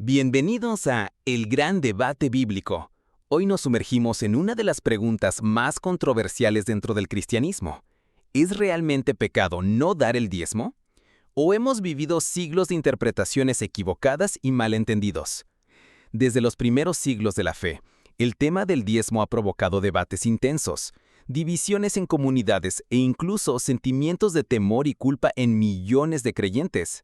Bienvenidos a El Gran Debate Bíblico. Hoy nos sumergimos en una de las preguntas más controversiales dentro del cristianismo. ¿Es realmente pecado no dar el diezmo? ¿O hemos vivido siglos de interpretaciones equivocadas y malentendidos? Desde los primeros siglos de la fe, el tema del diezmo ha provocado debates intensos, divisiones en comunidades e incluso sentimientos de temor y culpa en millones de creyentes.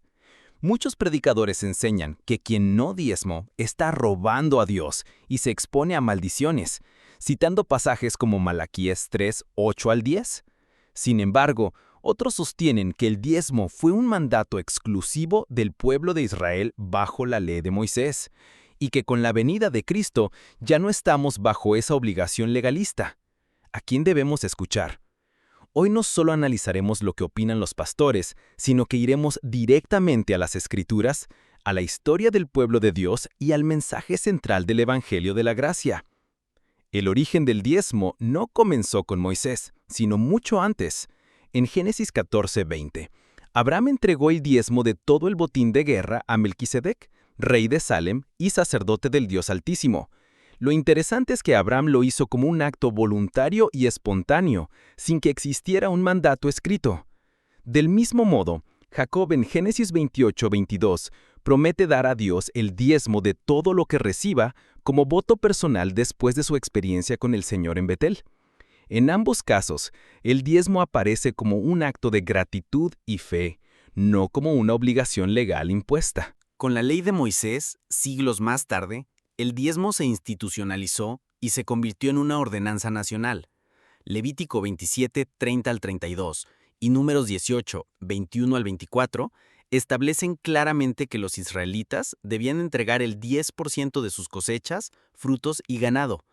Muchos predicadores enseñan que quien no diezmó está robando a Dios y se expone a maldiciones, citando pasajes como Malaquías 3, 8 al 10. Sin embargo, otros sostienen que el diezmo fue un mandato exclusivo del pueblo de Israel bajo la ley de Moisés, y que con la venida de Cristo ya no estamos bajo esa obligación legalista. ¿A quién debemos escuchar? Hoy no solo analizaremos lo que opinan los pastores, sino que iremos directamente a las Escrituras, a la historia del pueblo de Dios y al mensaje central del Evangelio de la Gracia. El origen del diezmo no comenzó con Moisés, sino mucho antes. En Génesis 14:20, Abraham entregó el diezmo de todo el botín de guerra a Melquisedec, rey de Salem y sacerdote del Dios Altísimo. Lo interesante es que Abraham lo hizo como un acto voluntario y espontáneo, sin que existiera un mandato escrito. Del mismo modo, Jacob en Génesis 28:22 promete dar a Dios el diezmo de todo lo que reciba como voto personal después de su experiencia con el Señor en Betel. En ambos casos, el diezmo aparece como un acto de gratitud y fe, no como una obligación legal impuesta. Con la ley de Moisés, siglos más tarde, el diezmo se institucionalizó y se convirtió en una ordenanza nacional. Levítico 27, 30 al 32 y Números 18, 21 al 24 establecen claramente que los israelitas debían entregar el 10% de sus cosechas, frutos y ganado.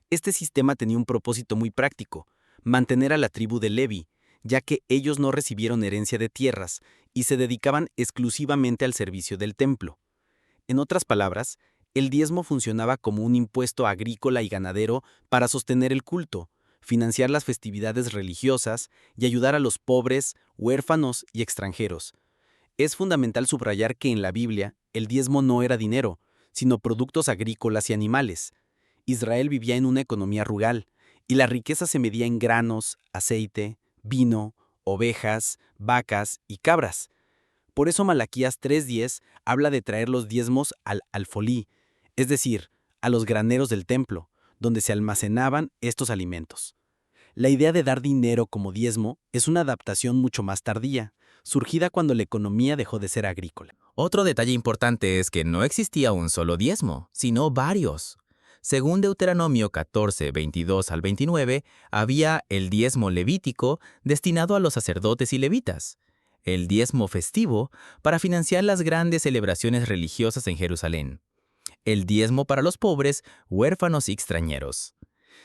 Este sistema tenía un propósito muy práctico: mantener a la tribu de Levi, ya que ellos no recibieron herencia de tierras y se dedicaban exclusivamente al servicio del templo. En otras palabras, el diezmo funcionaba como un impuesto agrícola y ganadero para sostener el culto, financiar las festividades religiosas y ayudar a los pobres, huérfanos y extranjeros. Es fundamental subrayar que en la Biblia el diezmo no era dinero, sino productos agrícolas y animales. Israel vivía en una economía rural, y la riqueza se medía en granos, aceite, vino, ovejas, vacas y cabras. Por eso Malaquías 3:10 habla de traer los diezmos al alfolí, es decir, a los graneros del templo, donde se almacenaban estos alimentos. La idea de dar dinero como diezmo es una adaptación mucho más tardía, surgida cuando la economía dejó de ser agrícola. Otro detalle importante es que no existía un solo diezmo, sino varios. Según Deuteronomio 14, 22 al 29, había el diezmo levítico destinado a los sacerdotes y levitas, el diezmo festivo para financiar las grandes celebraciones religiosas en Jerusalén, el diezmo para los pobres, huérfanos y extranjeros.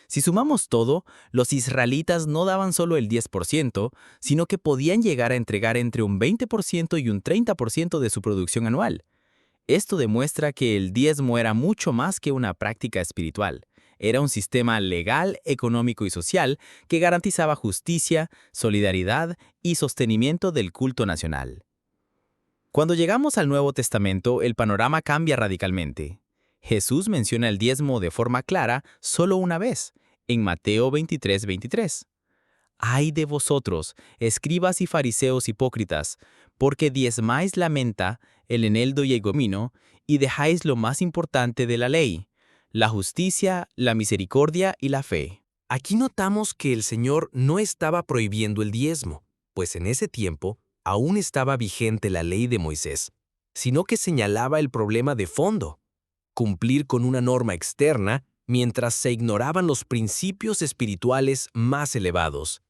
Si sumamos todo, los israelitas no daban solo el 10%, sino que podían llegar a entregar entre un 20% y un 30% de su producción anual. Esto demuestra que el diezmo era mucho más que una práctica espiritual. Era un sistema legal, económico y social que garantizaba justicia, solidaridad y sostenimiento del culto nacional. Cuando llegamos al Nuevo Testamento, el panorama cambia radicalmente. Jesús menciona el diezmo de forma clara solo una vez, en Mateo 23:23. «Ay de vosotros, escribas y fariseos hipócritas, porque diezmáis la menta, el eneldo y el gomino, y dejáis lo más importante de la ley, la justicia, la misericordia y la fe». Aquí notamos que el Señor no estaba prohibiendo el diezmo, pues en ese tiempo aún estaba vigente la ley de Moisés, sino que señalaba el problema de fondo: cumplir con una norma externa mientras se ignoraban los principios espirituales más elevados.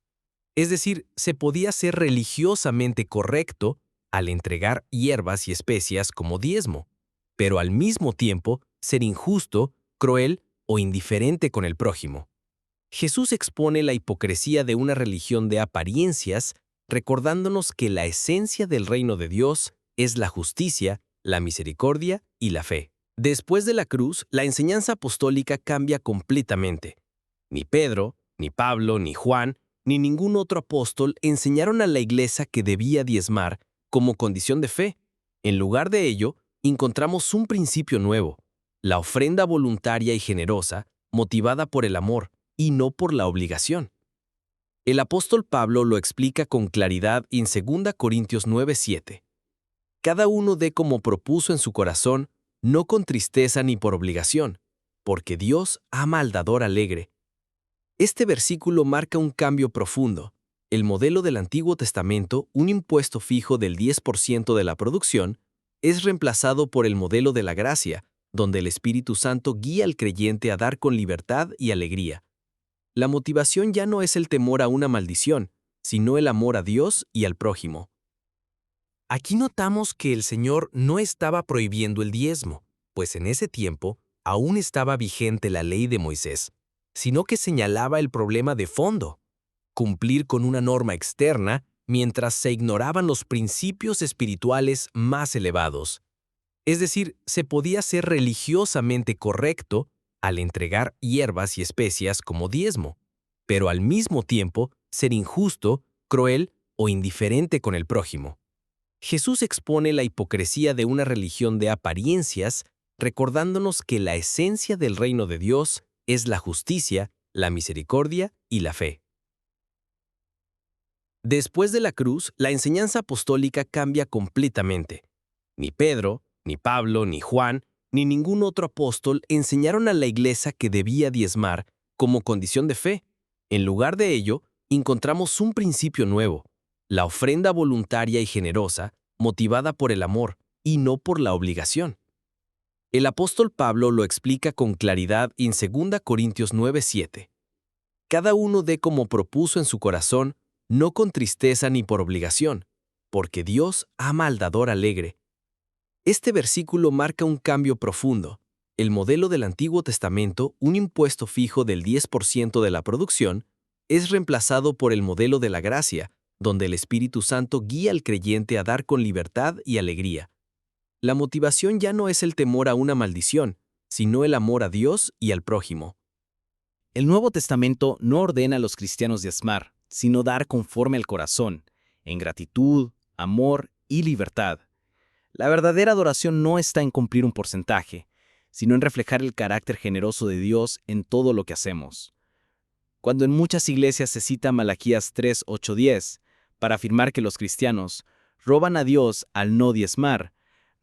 Es decir, se podía ser religiosamente correcto al entregar hierbas y especias como diezmo, pero al mismo tiempo ser injusto, cruel o indiferente con el prójimo. Jesús expone la hipocresía de una religión de apariencias, recordándonos que la esencia del reino de Dios es la justicia, la misericordia y la fe. Después de la cruz, la enseñanza apostólica cambia completamente. Ni Pedro, ni Pablo, ni Juan, ni ningún otro apóstol enseñaron a la iglesia que debía diezmar como condición de fe. En lugar de ello, encontramos un principio nuevo, la ofrenda voluntaria y generosa, motivada por el amor y no por la obligación. El apóstol Pablo lo explica con claridad en 2 Corintios 9:7. Cada uno dé como propuso en su corazón, no con tristeza ni por obligación, porque Dios ama al dador alegre. Este versículo marca un cambio profundo. El modelo del Antiguo Testamento, un impuesto fijo del 10% de la producción, es reemplazado por el modelo de la gracia, donde el Espíritu Santo guía al creyente a dar con libertad y alegría. La motivación ya no es el temor a una maldición, sino el amor a Dios y al prójimo. Aquí notamos que el Señor no estaba prohibiendo el diezmo, pues en ese tiempo aún estaba vigente la ley de Moisés, sino que señalaba el problema de fondo: cumplir con una norma externa mientras se ignoraban los principios espirituales más elevados. Es decir, se podía ser religiosamente correcto al entregar hierbas y especias como diezmo, pero al mismo tiempo ser injusto, cruel o indiferente con el prójimo. Jesús expone la hipocresía de una religión de apariencias, recordándonos que la esencia del reino de Dios es la justicia, la misericordia y la fe. Después de la cruz, la enseñanza apostólica cambia completamente. Ni Pedro, ni Pablo, ni Juan, ni ningún otro apóstol enseñaron a la iglesia que debía diezmar como condición de fe. En lugar de ello, encontramos un principio nuevo: la ofrenda voluntaria y generosa, motivada por el amor y no por la obligación. El apóstol Pablo lo explica con claridad en 2 Corintios 9:7. Cada uno dé como propuso en su corazón, no con tristeza ni por obligación, porque Dios ama al dador alegre. Este versículo marca un cambio profundo. El modelo del Antiguo Testamento, un impuesto fijo del 10% de la producción, es reemplazado por el modelo de la gracia, donde el Espíritu Santo guía al creyente a dar con libertad y alegría. La motivación ya no es el temor a una maldición, sino el amor a Dios y al prójimo. El Nuevo Testamento no ordena a los cristianos diezmar, sino dar conforme al corazón, en gratitud, amor y libertad. La verdadera adoración no está en cumplir un porcentaje, sino en reflejar el carácter generoso de Dios en todo lo que hacemos. Cuando en muchas iglesias se cita Malaquías 3:8-10 para afirmar que los cristianos roban a Dios al no diezmar,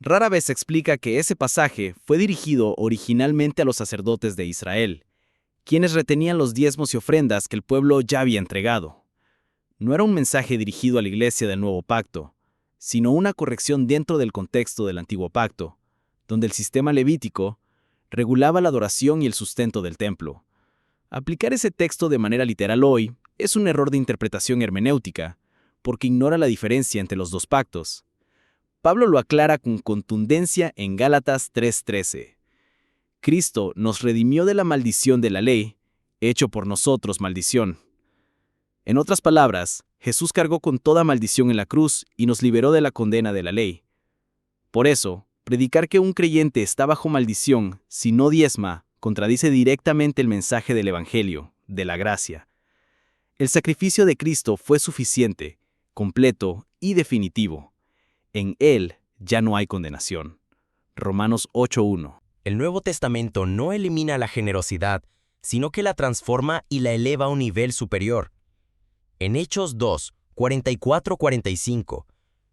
rara vez se explica que ese pasaje fue dirigido originalmente a los sacerdotes de Israel, quienes retenían los diezmos y ofrendas que el pueblo ya había entregado. No era un mensaje dirigido a la iglesia del Nuevo Pacto, sino una corrección dentro del contexto del Antiguo Pacto, donde el sistema levítico regulaba la adoración y el sustento del templo. Aplicar ese texto de manera literal hoy es un error de interpretación hermenéutica, porque ignora la diferencia entre los dos pactos. Pablo lo aclara con contundencia en Gálatas 3:13. Cristo nos redimió de la maldición de la ley, hecho por nosotros maldición. En otras palabras, Jesús cargó con toda maldición en la cruz y nos liberó de la condena de la ley. Por eso, predicar que un creyente está bajo maldición si no diezma contradice directamente el mensaje del Evangelio, de la gracia. El sacrificio de Cristo fue suficiente, completo y definitivo. En Él ya no hay condenación. Romanos 8:1. El Nuevo Testamento no elimina la generosidad, sino que la transforma y la eleva a un nivel superior. En Hechos 2, 44-45,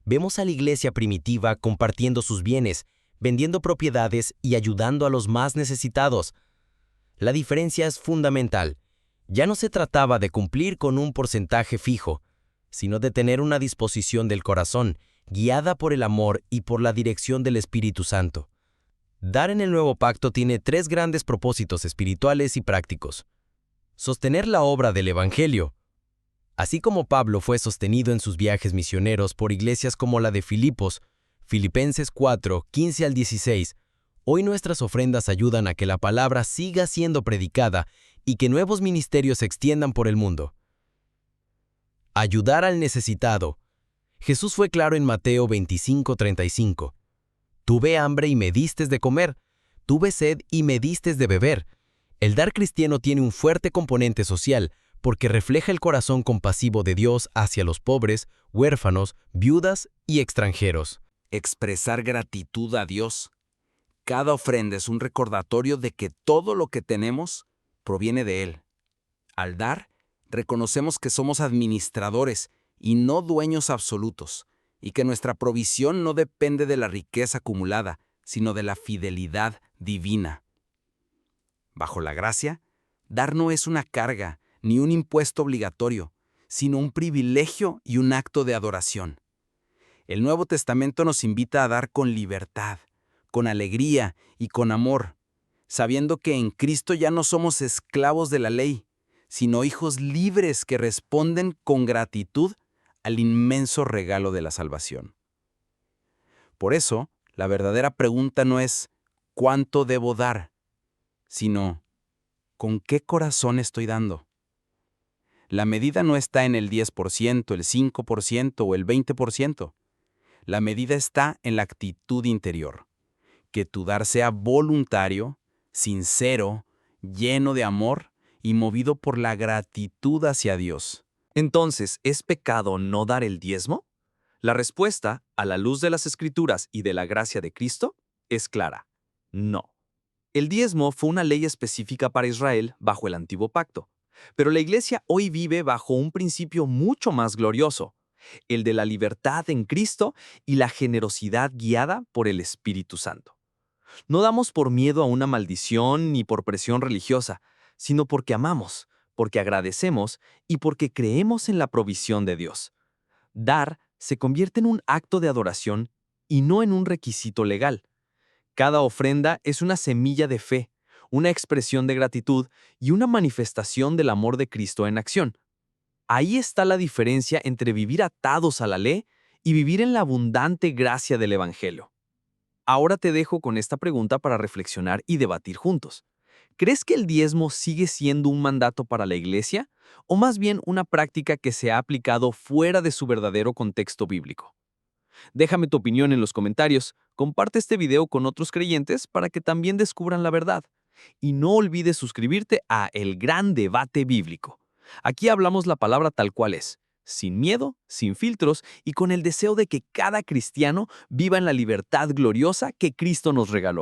vemos a la iglesia primitiva compartiendo sus bienes, vendiendo propiedades y ayudando a los más necesitados. La diferencia es fundamental. Ya no se trataba de cumplir con un porcentaje fijo, sino de tener una disposición del corazón, guiada por el amor y por la dirección del Espíritu Santo. Dar en el Nuevo Pacto tiene 3 grandes propósitos espirituales y prácticos. Sostener la obra del Evangelio. Así como Pablo fue sostenido en sus viajes misioneros por iglesias como la de Filipos, Filipenses 4, 15-16, hoy nuestras ofrendas ayudan a que la palabra siga siendo predicada y que nuevos ministerios se extiendan por el mundo. Ayudar al necesitado. Jesús fue claro en Mateo 25:35. Tuve hambre y me distes de comer, tuve sed y me distes de beber. El dar cristiano tiene un fuerte componente social, porque refleja el corazón compasivo de Dios hacia los pobres, huérfanos, viudas y extranjeros. expresar gratitud a Dios. Cada ofrenda es un recordatorio de que todo lo que tenemos proviene de Él. Al dar, reconocemos que somos administradores y no dueños absolutos, y que nuestra provisión no depende de la riqueza acumulada, sino de la fidelidad divina. Bajo la gracia, dar no es una carga ni un impuesto obligatorio, sino un privilegio y un acto de adoración. El Nuevo Testamento nos invita a dar con libertad, con alegría y con amor, sabiendo que en Cristo ya no somos esclavos de la ley, sino hijos libres que responden con gratitud al inmenso regalo de la salvación. Por eso, la verdadera pregunta no es ¿cuánto debo dar?, sino ¿con qué corazón estoy dando? La medida no está en el 10%, el 5% o el 20%. La medida está en la actitud interior. Que tu dar sea voluntario, sincero, lleno de amor y movido por la gratitud hacia Dios. Entonces, ¿es pecado no dar el diezmo? La respuesta, a la luz de las Escrituras y de la gracia de Cristo, es clara: no. El diezmo fue una ley específica para Israel bajo el Antiguo Pacto, pero la Iglesia hoy vive bajo un principio mucho más glorioso, el de la libertad en Cristo y la generosidad guiada por el Espíritu Santo. No damos por miedo a una maldición ni por presión religiosa, sino porque amamos, porque agradecemos y porque creemos en la provisión de Dios. Dar se convierte en un acto de adoración y no en un requisito legal. Cada ofrenda es una semilla de fe, una expresión de gratitud y una manifestación del amor de Cristo en acción. Ahí está la diferencia entre vivir atados a la ley y vivir en la abundante gracia del Evangelio. Ahora te dejo con esta pregunta para reflexionar y debatir juntos. ¿Crees que el diezmo sigue siendo un mandato para la Iglesia o más bien una práctica que se ha aplicado fuera de su verdadero contexto bíblico? Déjame tu opinión en los comentarios, comparte este video con otros creyentes para que también descubran la verdad. Y no olvides suscribirte a El Gran Debate Bíblico. Aquí hablamos la palabra tal cual es, sin miedo, sin filtros y con el deseo de que cada cristiano viva en la libertad gloriosa que Cristo nos regaló.